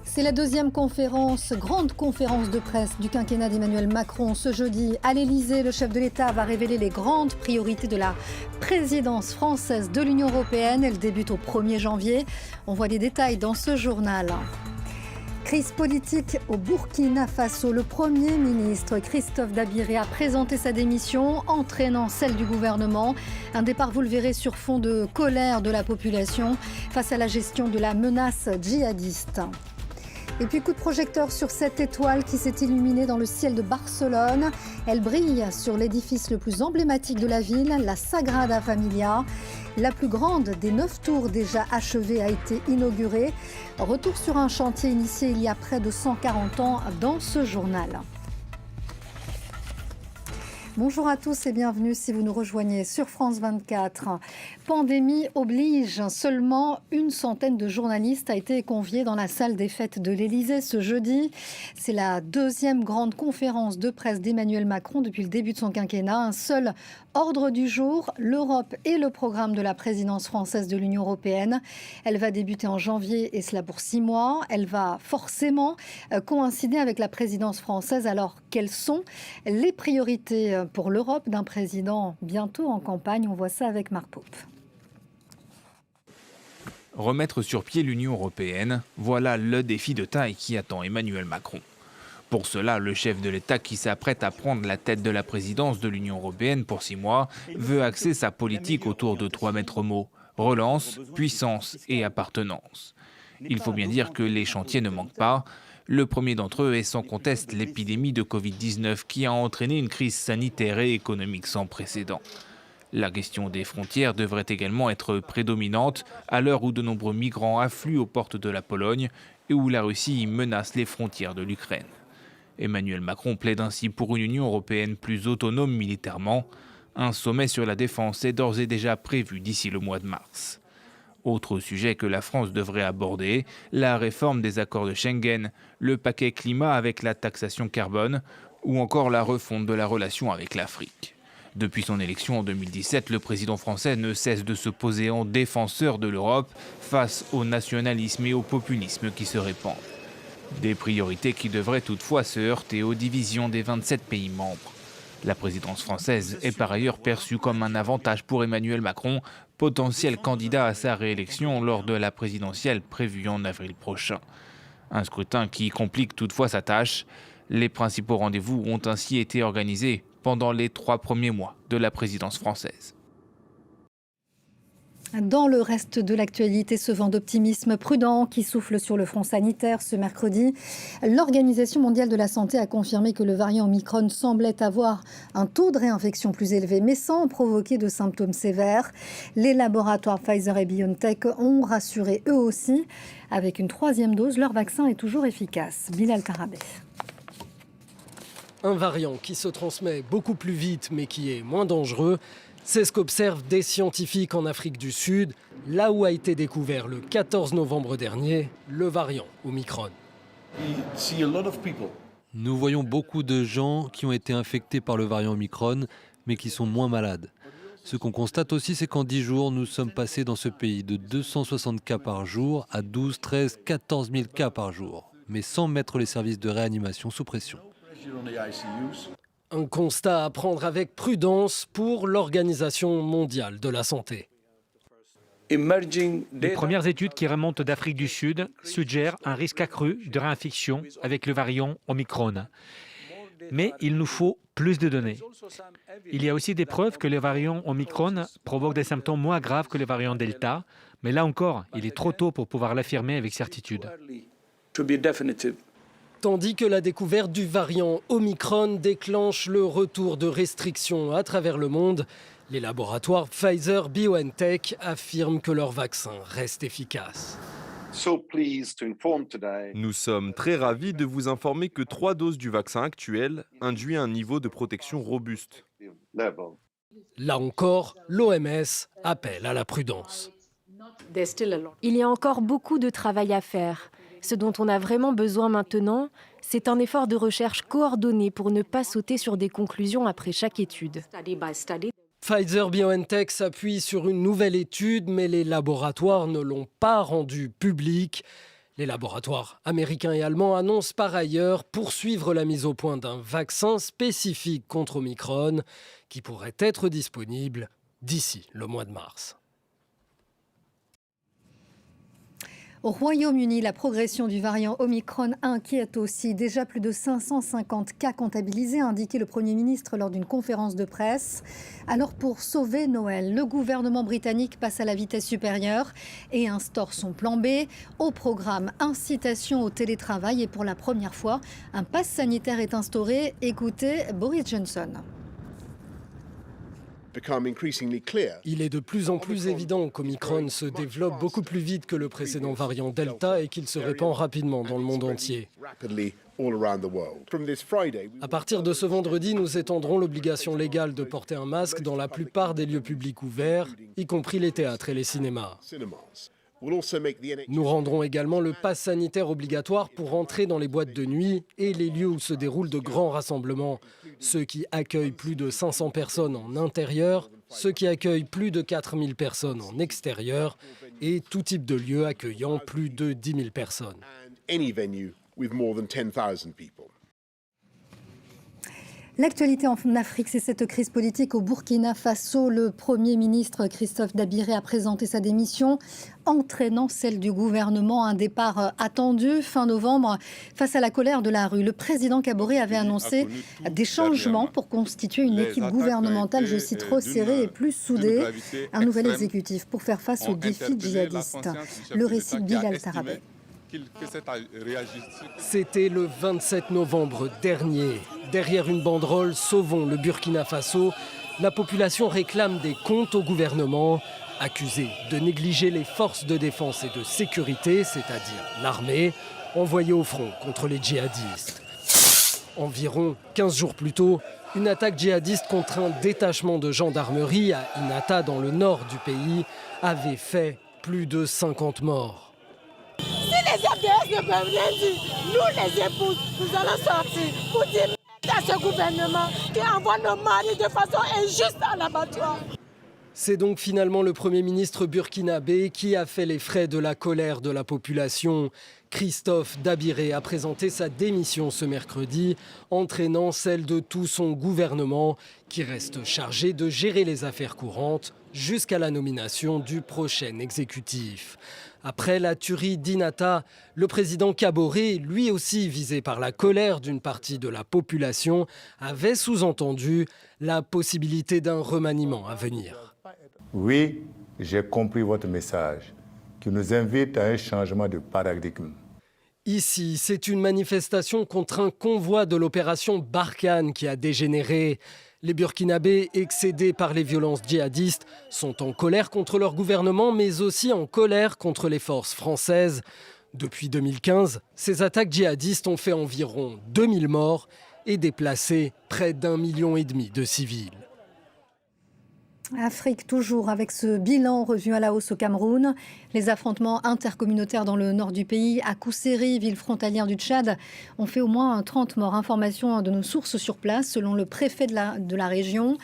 C'est la deuxième grande conférence de presse du quinquennat d'Emmanuel Macron. Ce jeudi, à l'Élysée, le chef de l'État va révéler les grandes priorités de la présidence française de l'Union européenne. Elle débute au 1er janvier. On voit les détails dans ce journal. Crise politique au Burkina Faso. Le Premier ministre Christophe Dabiré a présenté sa démission, entraînant celle du gouvernement. Un départ, vous le verrez, sur fond de colère de la population face à la gestion de la menace djihadiste. Et puis coup de projecteur sur cette étoile qui s'est illuminée dans le ciel de Barcelone. Elle brille sur l'édifice le plus emblématique de la ville, la Sagrada Familia. La plus grande des 9 tours déjà achevées a été inaugurée. Retour sur un chantier initié il y a près de 140 ans dans ce journal. Bonjour à tous et bienvenue si vous nous rejoignez sur France 24. Pandémie oblige, seulement une centaine de journalistes a été conviée dans la salle des fêtes de l'Élysée ce jeudi. C'est la deuxième grande conférence de presse d'Emmanuel Macron depuis le début de son quinquennat. Un seul ordre du jour, l'Europe et le programme de la présidence française de l'Union européenne. Elle va débuter en janvier et cela pour 6 mois. Elle va forcément coïncider avec la présidence française. Alors, quelles sont les priorités pour l'Europe d'un président bientôt en campagne? On voit ça avec Marc Pope. Remettre sur pied l'Union européenne, voilà le défi de taille qui attend Emmanuel Macron. Pour cela, le chef de l'État qui s'apprête à prendre la tête de la présidence de l'Union européenne pour 6 mois veut axer sa politique autour de 3 maîtres mots: relance, puissance et appartenance. Il faut bien dire que les chantiers ne manquent pas. Le premier d'entre eux est sans conteste l'épidémie de Covid-19 qui a entraîné une crise sanitaire et économique sans précédent. La question des frontières devrait également être prédominante à l'heure où de nombreux migrants affluent aux portes de la Pologne et où la Russie menace les frontières de l'Ukraine. Emmanuel Macron plaide ainsi pour une Union européenne plus autonome militairement. Un sommet sur la défense est d'ores et déjà prévu d'ici le mois de mars. Autre sujet que la France devrait aborder, la réforme des accords de Schengen, le paquet climat avec la taxation carbone ou encore la refonte de la relation avec l'Afrique. Depuis son élection en 2017, le président français ne cesse de se poser en défenseur de l'Europe face au nationalisme et au populisme qui se répandent. Des priorités qui devraient toutefois se heurter aux divisions des 27 pays membres. La présidence française est par ailleurs perçue comme un avantage pour Emmanuel Macron, potentiel candidat à sa réélection lors de la présidentielle prévue en avril prochain. Un scrutin qui complique toutefois sa tâche. Les principaux rendez-vous ont ainsi été organisés pendant les 3 premiers mois de la présidence française. Dans le reste de l'actualité, ce vent d'optimisme prudent qui souffle sur le front sanitaire ce mercredi. L'Organisation mondiale de la santé a confirmé que le variant Omicron semblait avoir un taux de réinfection plus élevé, mais sans provoquer de symptômes sévères. Les laboratoires Pfizer et BioNTech ont rassuré eux aussi. Avec une 3e dose, leur vaccin est toujours efficace. Bilal Karabeh. Un variant qui se transmet beaucoup plus vite mais qui est moins dangereux. C'est ce qu'observent des scientifiques en Afrique du Sud, là où a été découvert le 14 novembre dernier le variant Omicron. Nous voyons beaucoup de gens qui ont été infectés par le variant Omicron, mais qui sont moins malades. Ce qu'on constate aussi, c'est qu'en 10 jours, nous sommes passés dans ce pays de 260 cas par jour à 12, 13, 14 000 cas par jour, mais sans mettre les services de réanimation sous pression. Un constat à prendre avec prudence pour l'Organisation mondiale de la santé. Les premières études qui remontent d'Afrique du Sud suggèrent un risque accru de réinfection avec le variant Omicron. Mais il nous faut plus de données. Il y a aussi des preuves que le variant Omicron provoque des symptômes moins graves que le variant Delta. Mais là encore, il est trop tôt pour pouvoir l'affirmer avec certitude. Tandis que la découverte du variant Omicron déclenche le retour de restrictions à travers le monde, les laboratoires Pfizer BioNTech affirment que leur vaccin reste efficace. Nous sommes très ravis de vous informer que 3 doses du vaccin actuel induisent un niveau de protection robuste. Là encore, l'OMS appelle à la prudence. Il y a encore beaucoup de travail à faire. Ce dont on a vraiment besoin maintenant, c'est un effort de recherche coordonné pour ne pas sauter sur des conclusions après chaque étude. Pfizer-BioNTech s'appuie sur une nouvelle étude, mais les laboratoires ne l'ont pas rendue publique. Les laboratoires américains et allemands annoncent par ailleurs poursuivre la mise au point d'un vaccin spécifique contre Omicron qui pourrait être disponible d'ici le mois de mars. Au Royaume-Uni, la progression du variant Omicron inquiète aussi. Déjà plus de 550 cas comptabilisés, a indiqué le Premier ministre lors d'une conférence de presse. Alors pour sauver Noël, le gouvernement britannique passe à la vitesse supérieure et instaure son plan B. Au programme, incitation au télétravail et pour la première fois, un pass sanitaire est instauré. Écoutez Boris Johnson. Il est de plus en plus évident qu'Omicron se développe beaucoup plus vite que le précédent variant Delta et qu'il se répand rapidement dans le monde entier. À partir de ce vendredi, nous étendrons l'obligation légale de porter un masque dans la plupart des lieux publics ouverts, y compris les théâtres et les cinémas. Nous rendrons également le pass sanitaire obligatoire pour entrer dans les boîtes de nuit et les lieux où se déroulent de grands rassemblements. Ceux qui accueillent plus de 500 personnes en intérieur, ceux qui accueillent plus de 4000 personnes en extérieur et tout type de lieu accueillant plus de 10 000 personnes. L'actualité en Afrique, c'est cette crise politique au Burkina Faso. Le Premier ministre Christophe Dabiré a présenté sa démission, entraînant celle du gouvernement. Un départ attendu fin novembre face à la colère de la rue. Le président Kaboré avait annoncé des changements pour constituer une équipe gouvernementale, je cite, resserrée et plus soudée. Un nouvel exécutif pour faire face aux défis djihadistes. Le récit de Bilal Tarabé. C'était le 27 novembre dernier. Derrière une banderole « Sauvons le Burkina Faso », la population réclame des comptes au gouvernement, accusé de négliger les forces de défense et de sécurité, c'est-à-dire l'armée, envoyée au front contre les djihadistes. Environ 15 jours plus tôt, une attaque djihadiste contre un détachement de gendarmerie à Inata, dans le nord du pays, avait fait plus de 50 morts. Si les FDS ne peuvent rien dire, nous les épouses, nous allons sortir pour dire à ce gouvernement qui envoie nos maris de façon injuste à l'abattoir. C'est donc finalement le Premier ministre burkinabé qui a fait les frais de la colère de la population. Christophe Dabiré a présenté sa démission ce mercredi, entraînant celle de tout son gouvernement qui reste chargé de gérer les affaires courantes jusqu'à la nomination du prochain exécutif. Après la tuerie d'Inata, le président Kaboré, lui aussi visé par la colère d'une partie de la population, avait sous-entendu la possibilité d'un remaniement à venir. Oui, j'ai compris votre message, qui nous invite à un changement de paradigme. Ici, c'est une manifestation contre un convoi de l'opération Barkhane qui a dégénéré. Les Burkinabés, excédés par les violences djihadistes, sont en colère contre leur gouvernement, mais aussi en colère contre les forces françaises. Depuis 2015, ces attaques djihadistes ont fait environ 2000 morts et déplacé près d'1,5 million de civils. Afrique toujours avec ce bilan revu à la hausse au Cameroun. Les affrontements intercommunautaires dans le nord du pays, à Kousséri, ville frontalière du Tchad, ont fait au moins 30 morts. Information de nos sources sur place. Selon le préfet de la région,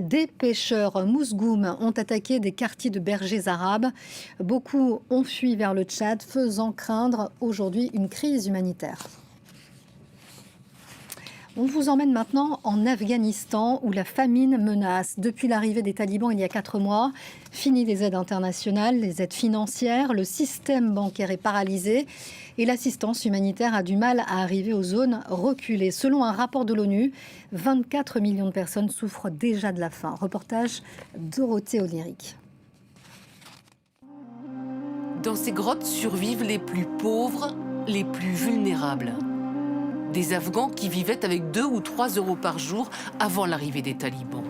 des pêcheurs mousgoum ont attaqué des quartiers de bergers arabes. Beaucoup ont fui vers le Tchad, faisant craindre aujourd'hui une crise humanitaire. On vous emmène maintenant en Afghanistan où la famine menace. Depuis l'arrivée des talibans il y a 4 mois, fini les aides internationales, les aides financières, le système bancaire est paralysé et l'assistance humanitaire a du mal à arriver aux zones reculées. Selon un rapport de l'ONU, 24 millions de personnes souffrent déjà de la faim. Reportage Dorothée Olyric. Dans ces grottes survivent les plus pauvres, les plus vulnérables. Des Afghans qui vivaient avec 2 ou 3 euros par jour avant l'arrivée des talibans.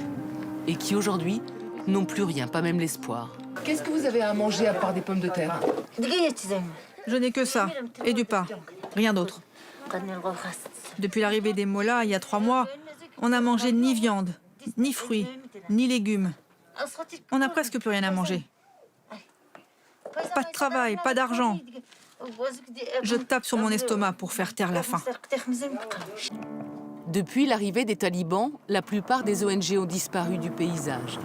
Et qui aujourd'hui n'ont plus rien, pas même l'espoir. Qu'est-ce que vous avez à manger à part des pommes de terre? Je n'ai que ça, et du pain, rien d'autre. Depuis l'arrivée des mollahs, il y a 3 mois, on n'a mangé ni viande, ni fruits, ni légumes. On n'a presque plus rien à manger. Pas de travail, pas d'argent. Je tape sur mon estomac pour faire taire la faim. Depuis l'arrivée des talibans, la plupart des ONG ont disparu du paysage.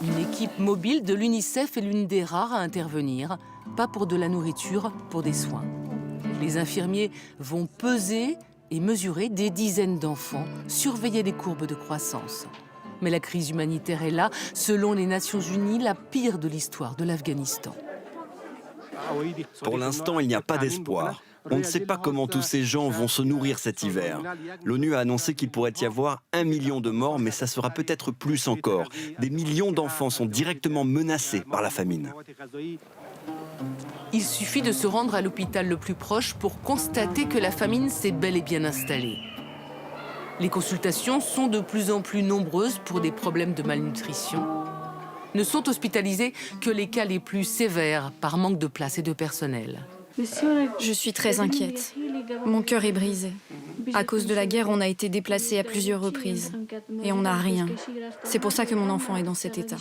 Une équipe mobile de l'UNICEF est l'une des rares à intervenir, pas pour de la nourriture, pour des soins. Les infirmiers vont peser et mesurer des dizaines d'enfants, surveiller les courbes de croissance. Mais la crise humanitaire est là, selon les Nations Unies, la pire de l'histoire de l'Afghanistan. Pour l'instant, il n'y a pas d'espoir. On ne sait pas comment tous ces gens vont se nourrir cet hiver. L'ONU a annoncé qu'il pourrait y avoir 1 million de morts, mais ça sera peut-être plus encore. Des millions d'enfants sont directement menacés par la famine. Il suffit de se rendre à l'hôpital le plus proche pour constater que la famine s'est bel et bien installée. Les consultations sont de plus en plus nombreuses pour des problèmes de malnutrition. Ne sont hospitalisés que les cas les plus sévères par manque de place et de personnel. Je suis très inquiète. Mon cœur est brisé. À cause de la guerre, on a été déplacés à plusieurs reprises. Et on n'a rien. C'est pour ça que mon enfant est dans cet état.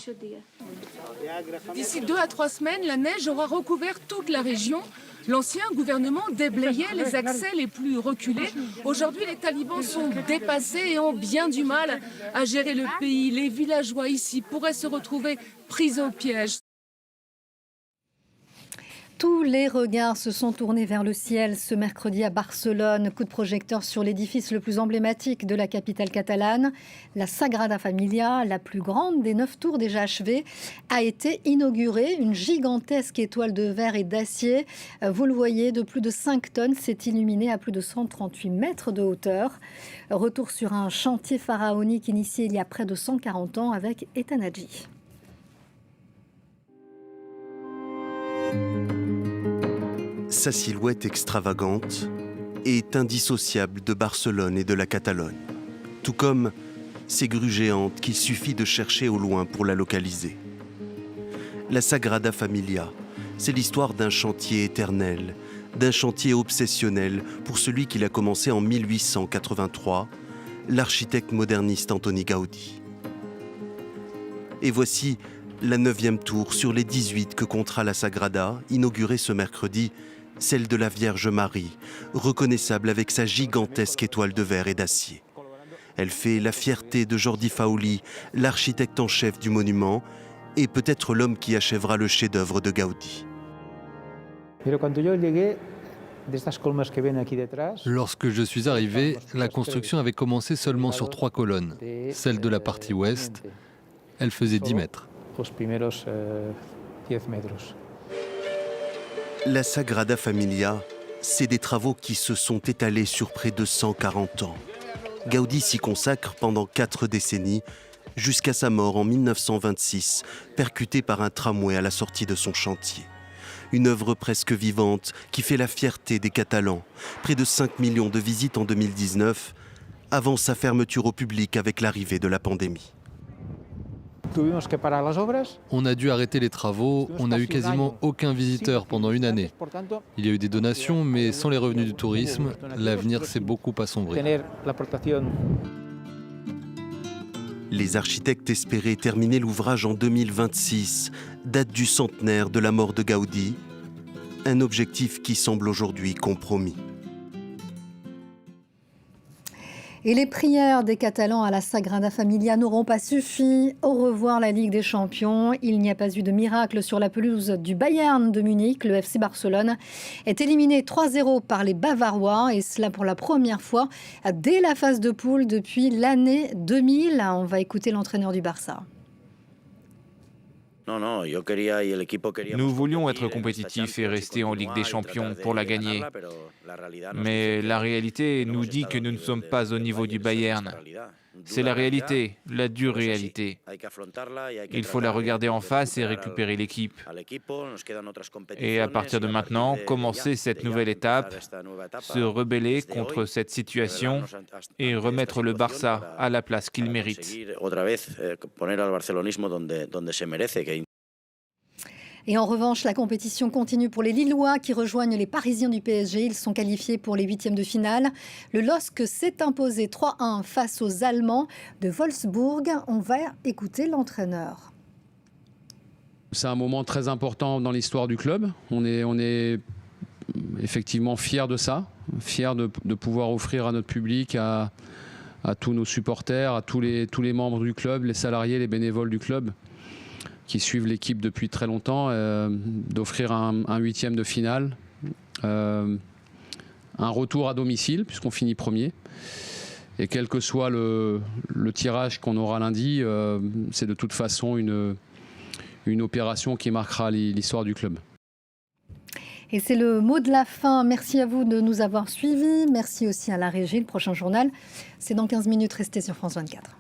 D'ici 2 à 3 semaines, la neige aura recouvert toute la région. L'ancien gouvernement déblayait les accès les plus reculés. Aujourd'hui, les talibans sont dépassés et ont bien du mal à gérer le pays. Les villageois ici pourraient se retrouver pris au piège. Tous les regards se sont tournés vers le ciel ce mercredi à Barcelone. Coup de projecteur sur l'édifice le plus emblématique de la capitale catalane. La Sagrada Familia, la plus grande des 9 tours déjà achevées, a été inaugurée. Une gigantesque étoile de verre et d'acier, vous le voyez, de plus de 5 tonnes, s'est illuminée à plus de 138 mètres de hauteur. Retour sur un chantier pharaonique initié il y a près de 140 ans avec Ethan Hadji. Sa silhouette extravagante est indissociable de Barcelone et de la Catalogne, tout comme ces grues géantes qu'il suffit de chercher au loin pour la localiser. La Sagrada Familia, c'est l'histoire d'un chantier éternel, d'un chantier obsessionnel pour celui qui l'a commencé en 1883, l'architecte moderniste Antoni Gaudí. Et voici la 9e tour sur les 18 que comptera la Sagrada, inaugurée ce mercredi, celle de la Vierge Marie, reconnaissable avec sa gigantesque étoile de verre et d'acier. Elle fait la fierté de Jordi Fauli, l'architecte en chef du monument, et peut-être l'homme qui achèvera le chef-d'œuvre de Gaudí. Lorsque je suis arrivé, la construction avait commencé seulement sur 3 colonnes. Celle de la partie ouest, elle faisait 10 mètres. La Sagrada Familia, c'est des travaux qui se sont étalés sur près de 140 ans. Gaudí s'y consacre pendant 4 décennies, jusqu'à sa mort en 1926, percuté par un tramway à la sortie de son chantier. Une œuvre presque vivante qui fait la fierté des Catalans. Près de 5 millions de visites en 2019, avant sa fermeture au public avec l'arrivée de la pandémie. On a dû arrêter les travaux, on n'a eu quasiment aucun visiteur pendant 1 année. Il y a eu des donations, mais sans les revenus du tourisme, l'avenir s'est beaucoup assombri. Les architectes espéraient terminer l'ouvrage en 2026, date du centenaire de la mort de Gaudí, un objectif qui semble aujourd'hui compromis. Et les prières des Catalans à la Sagrada Familia n'auront pas suffi. Au revoir la Ligue des Champions. Il n'y a pas eu de miracle sur la pelouse du Bayern de Munich. Le FC Barcelone est éliminé 3-0 par les Bavarois, et cela pour la première fois dès la phase de poule depuis l'année 2000. On va écouter l'entraîneur du Barça. Nous voulions être compétitifs et rester en Ligue des Champions pour la gagner. Mais la réalité nous dit que nous ne sommes pas au niveau du Bayern. C'est la réalité, la dure réalité. Il faut la regarder en face et récupérer l'équipe. Et à partir de maintenant, commencer cette nouvelle étape, se rebeller contre cette situation et remettre le Barça à la place qu'il mérite. Et en revanche, la compétition continue pour les Lillois qui rejoignent les Parisiens du PSG. Ils sont qualifiés pour les 8e de finale. Le LOSC s'est imposé 3-1 face aux Allemands de Wolfsburg. On va écouter l'entraîneur. C'est un moment très important dans l'histoire du club. On est effectivement fiers de ça, fiers de pouvoir offrir à notre public, à à tous nos supporters, à tous les membres du club, les salariés, les bénévoles du club qui suivent l'équipe depuis très longtemps, d'offrir un 8e de finale, un retour à domicile puisqu'on finit premier. Et quel que soit le tirage qu'on aura lundi, c'est de toute façon une opération qui marquera l'histoire du club. Et c'est le mot de la fin. Merci à vous de nous avoir suivis. Merci aussi à la régie. Le prochain journal, c'est dans 15 minutes. Restez sur France 24.